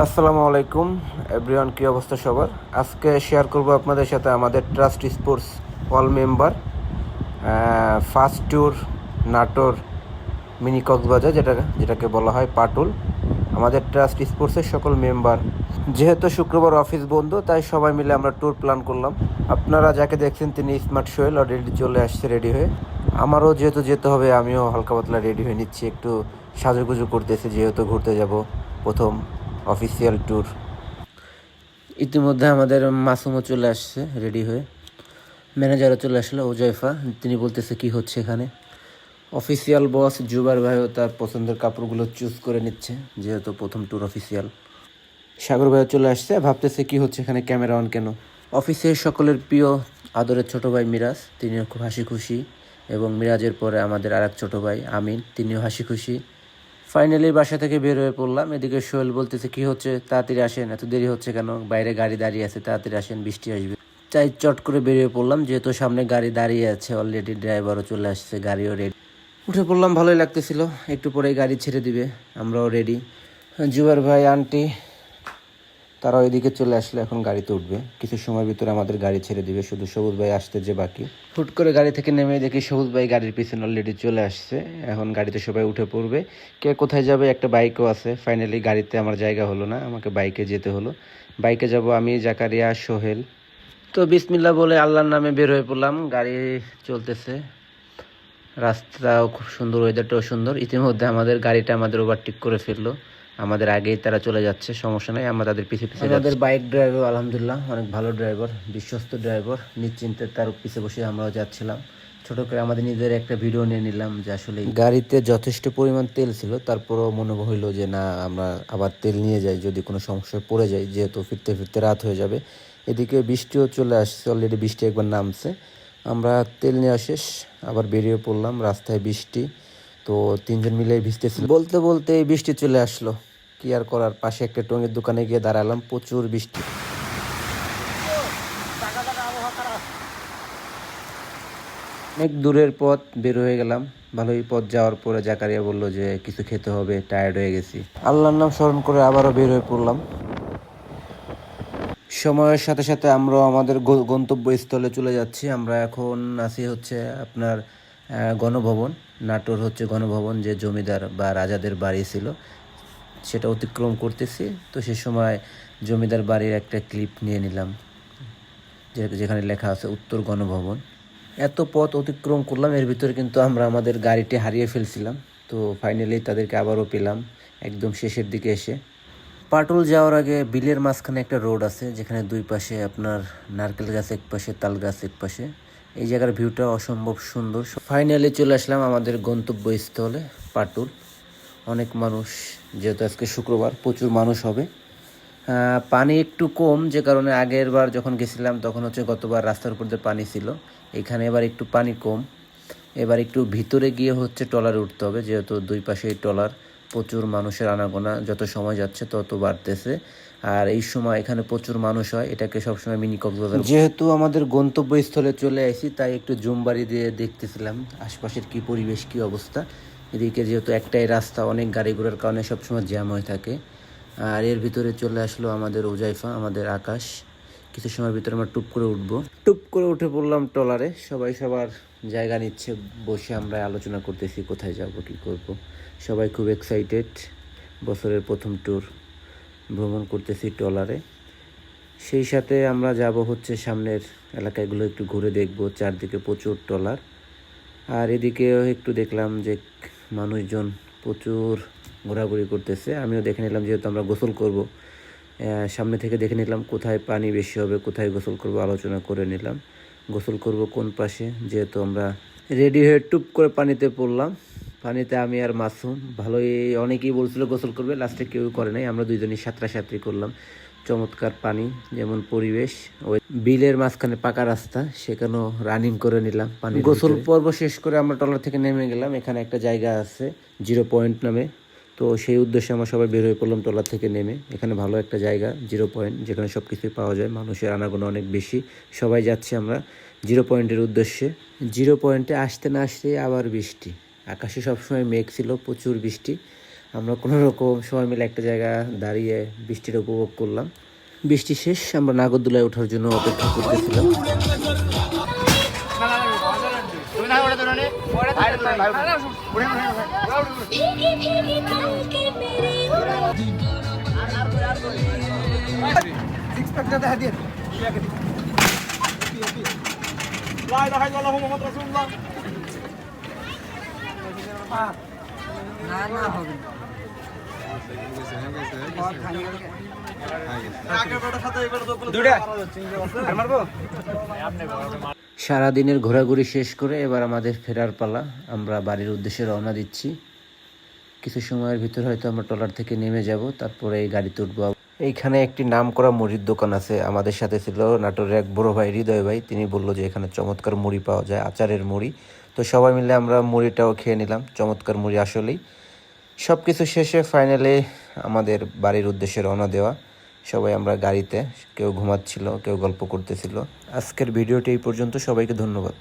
আসসালামু আলাইকুম এভরিওয়ান, কী অবস্থা সবার? আজকে শেয়ার করব আপনাদের সাথে আমাদের trust sports all member first tour Natore mini Cox's Bazar, যেটাকে বলা হয় পাটুল। আমাদের ট্রাস্ট স্পোর্টসের সকল মেম্বার, যেহেতু শুক্রবার অফিস বন্ধ, তাই সবাই মিলে আমরা ট্যুর প্ল্যান করলাম। আপনারা যাকে দেখছেন তিনি স্মার্ট সোহেল, অলরেডি চলে আসছে রেডি হয়ে। আমারও যেহেতু যেতে হবে, আমিও হালকা পাতলা রেডি হয়ে নিচ্ছি, একটু সাজুগুজু করতেছি, যেহেতু ঘুরতে যাব প্রথম অফিসিয়াল ট্যুর। ইতিমধ্যে আমাদের মাসুমও চলে আসছে রেডি হয়ে, ম্যানেজারও চলে আসলো ওজাইফা। তিনি বলতেছে কি হচ্ছে এখানে। অফিসিয়াল বস জুবার ভাইও তার পছন্দের কাপড়গুলো চুজ করে নিচ্ছে, যেহেতু প্রথম ট্যুর অফিসিয়াল। সাগর ভাইও চলে আসছে, ভাবতেছে কি হচ্ছে এখানে, ক্যামেরা অন কেন। অফিসের সকলের প্রিয় আদরের ছোট ভাই মিরাজ, তিনিও খুব হাসি খুশি, এবং মিরাজের পরে আমাদের আর এক ছোটো ভাই আমিন, তিনিও হাসি খুশি। ফাইনালি বাসা থেকে বের হয়ে পড়লাম। এদিকে সোহেল বলতেছে কি হচ্ছে, তাড়াতাড়ি আসেন, এত দেরি হচ্ছে কেন, বাইরে গাড়ি দাঁড়িয়ে আছে, তাড়াতাড়ি আসেন, বৃষ্টি আসবে। তাই চট করে বেরিয়ে পড়লাম, যেহেতু সামনে গাড়ি দাঁড়িয়ে আছে অলরেডি, ড্রাইভারও চলে আসছে, গাড়িও রেডি। উঠে পড়লাম, ভালোই লাগতেছিল। একটু পরেই গাড়ি ছেড়ে দিবে, আমরাও রেডি। জুয়ার ভাই আন্টি তারাও এদিকে চলে আসলে, এখন গাড়িতে উঠবে। কিছু সময়ের ভিতরে আমাদের গাড়ি ছেড়ে দিবে, শুধু সবুজ ভাই আসতে যে বাকি। হুট করে গাড়ি থেকে নেমে দেখি সবুজ ভাই গাড়ির পিছনে অলরেডি চলে আসছে। এখন গাড়িতে সবাই উঠে পড়বে, কে কোথায় যাবে। একটা বাইকও আছে। ফাইনালি গাড়িতে আমার জায়গা হলো না, আমাকে বাইকে যেতে হলো। বাইকে যাব আমি, জাকারিয়া, সোহেল। তো বিসমিল্লাহ বলে আল্লাহর নামে বের হয়ে পড়লাম। গাড়ি চলতেছে, রাস্তাও খুব সুন্দর, ওয়েদারটাও সুন্দর। ইতিমধ্যে আমাদের গাড়িটা আমাদের ওভারটেক করে ফেললো, আমাদের আগেই তারা চলে যাচ্ছে, সমস্যা নেই, আমরা তাদের পিছিয়ে পিছিয়ে যাচ্ছি। আমাদের বাইক ড্রাইভার আলহামদুলিল্লাহ অনেক ভালো ড্রাইভার, বিশ্বস্ত ড্রাইভার, নিশ্চিন্তে তার পিছে বসে আমরাও যাচ্ছিলাম। ছোট করে আমাদের নিজের একটা ভিডিও নিয়ে নিলাম, যে আসলে গাড়িতে যথেষ্ট পরিমাণ তেল ছিল, তারপরও মনে হইলো যে না, আমরা আবার তেল নিয়ে যাই, যদি কোনো সমস্যায় পড়ে যাই, যেহেতু ফিরতে ফিরতে রাত হয়ে যাবে। এদিকে বৃষ্টিও চলে আসছে, অলরেডি বৃষ্টি একবার নামছে। আমরা তেল নেওয়া শেষ, আবার বেরিয়ে পড়লাম। রাস্তায় বৃষ্টি, তো তিনজন মিলে ভিজতেছিল। বলতে বলতে এই বৃষ্টি চলে আসলো, কি আর করার। পাশে একটা টঙের দোকানে গিয়ে দাঁড়ালাম, প্রচুর বৃষ্টি। অনেক দূরের পথ বের হয়ে গেলাম। ভালোই পথ যাওয়ার পরে জাকারিয়া বলল যে কিছু খেতে হবে, টায়ার্ড হয়ে গেছি। আল্লাহর নাম স্মরণ করে আবারও বের হয়ে পড়লাম। সময়ের সাথে সাথে আমরাও আমাদের গন্তব্যস্থলে চলে যাচ্ছি। আমরা এখন আছি হচ্ছে আপনার গণভবন। নাটোর হচ্ছে গণভবন, যে জমিদার বা রাজাদের বাড়ি ছিল, সেটা অতিক্রম করতেছি। তো সে সময় জমিদার বাড়ির একটা ক্লিপ নিয়ে নিলাম, যেখানে লেখা আছে উত্তর গণভবন। এত পথ অতিক্রম করলাম, এর ভিতরে কিন্তু আমরা আমাদের গাড়িটি হারিয়ে ফেলছিলাম। তো ফাইনালি তাদেরকে আবারও পেলাম একদম শেষের দিকে এসে। পাটুল যাওয়ার আগে বিলের মাঝখানে একটা রোড আছে, যেখানে দুই পাশে আপনার নারকেল গাছ এক পাশে, তাল গাছ এক পাশে। এই জায়গার ভিউটা অসম্ভব সুন্দর। ফাইনালি চলে আসলাম আমাদের গন্তব্যস্থলে পাটুল। অনেক মানুষ, যেহেতু আজকে শুক্রবার প্রচুর মানুষ হবে। পানি একটু কম, যে কারণে আগের বার যখন গেছিলাম তখন হচ্ছে গতবার রাস্তার উপর দিয়ে পানি ছিল, এখানে এবার একটু পানি কম। এবার একটু ভিতরে গিয়ে হচ্ছে ট্রলারে উঠতে হবে, যেহেতু দুই পাশেই ট্রলার। প্রচুর মানুষের আনাগোনা, যত সময় যাচ্ছে তত বাড়তেছে। আর এই সময় এখানে প্রচুর মানুষ হয়, এটাকে সবসময় মিনি কক্সবাজার। যেহেতু আমাদের গন্তব্যস্থলে চলে আসি, তাই একটু জুম বাড়ি দিয়ে দেখতেছিলাম আশপাশের কি পরিবেশ, কি অবস্থা। এদিকে যেহেতু একটাই রাস্তা, অনেক গাড়ি ঘোড়ার কারণে সবসময় জ্যাম হয়ে থাকে। আর এর ভিতরে চলে আসলো আমাদের ওজাইফা, আমাদের আকাশ। কিছু সময়ের ভিতরে আমরা টুপ করে উঠবো। টুপ করে উঠে পড়লাম ট্রলারে, সবাই সবার জায়গা নিচ্ছে, বসে আমরা আলোচনা করতেছি কোথায় যাব, কি করব। সবাই খুব এক্সাইটেড, বছরের প্রথম ট্যুর ভ্রমণ করতেছি ট্রলারে। সেই সাথে আমরা যাব হচ্ছে সামনের এলাকাগুলো একটু ঘুরে দেখব, চারদিকে প্রচুর ট্রলার। আর এদিকেও একটু দেখলাম যে মানুষজন প্রচুর ঘোরাঘুরি করতেছে, আমিও দেখে নিলাম, যেহেতু আমরা গোসল করব। সামনে থেকে দেখে নিলাম কোথায় পানি বেশি হবে, কোথায় গোসল করব, আলোচনা করে নিলাম গোসল করব কোন পাশে। যেহেতু আমরা রেডি হয়ে টুপ করে পানিতে পড়লাম। পানিতে আমি আর মাসুম, ভালোই, অনেকেই বলছিল গোসল করবে, লাস্টে কেউ করে নাই, আমরা দুইজনই সাঁতরাসাঁতরি করলাম। চমৎকার পানি, যেমন পরিবেশ। ওই বিলের মাঝখানে পাকা রাস্তা, সেখানেও রানিং করে নিলাম পানি। গোসল পর্ব শেষ করে আমরা ট্রলার থেকে নেমে গেলাম। এখানে একটা জায়গা আছে জিরো পয়েন্ট নামে, তো সেই উদ্দেশ্যে আমরা সবাই বের হয়ে পড়লাম ট্রলার থেকে নেমে। এখানে ভালো একটা জায়গা জিরো পয়েন্ট, যেখানে সব কিছুই পাওয়া যায়, মানুষের আনাগোনা অনেক বেশি। সবাই যাচ্ছি আমরা জিরো পয়েন্টের উদ্দেশ্যে। জিরো পয়েন্টে আসতে না আসতে আবার বৃষ্টি, আকাশে সবসময় মেঘ ছিল, প্রচুর বৃষ্টি। আমরা কোনো রকম সবাই মিলে একটা জায়গা দাঁড়িয়ে বৃষ্টিটা উপভোগ করলাম। বৃষ্টি শেষ, আমরা নাগরদোলায় ওঠার জন্য অপেক্ষা করতেছিলাম। সারাদিনের ঘোরাঘুরি শেষ করে এবার আমাদের ফেরার পালা। আমরা বাড়ির উদ্দেশ্যে রওনা দিচ্ছি। কিছু সময়ের ভিতর হয়তো আমরা ট্রলার থেকে নেমে যাব, তারপরে এই গাড়িতে উঠবো। এইখানে একটি নামকরা মুড়ির দোকান আছে। আমাদের সাথে ছিল নাটোরের এক বড় ভাই, হৃদয় ভাই। তিনি বলল যে এখানে চমৎকার মুড়ি পাওয়া যায়, আচারের মুড়ি। তো সবাই মিলে আমরা মুড়িটাও খেয়ে নিলাম। চমৎকার মুড়ি আসলেই। সব কিছু শেষে ফাইনালি আমাদের বাড়ির উদ্দেশ্যে রওনা দেওয়া। সবাই আমরা গাড়িতে, কেউ ঘুমাচ্ছিল, কেউ গল্প করতেছিল। আজকের ভিডিওটি এই পর্যন্ত। সবাইকে ধন্যবাদ।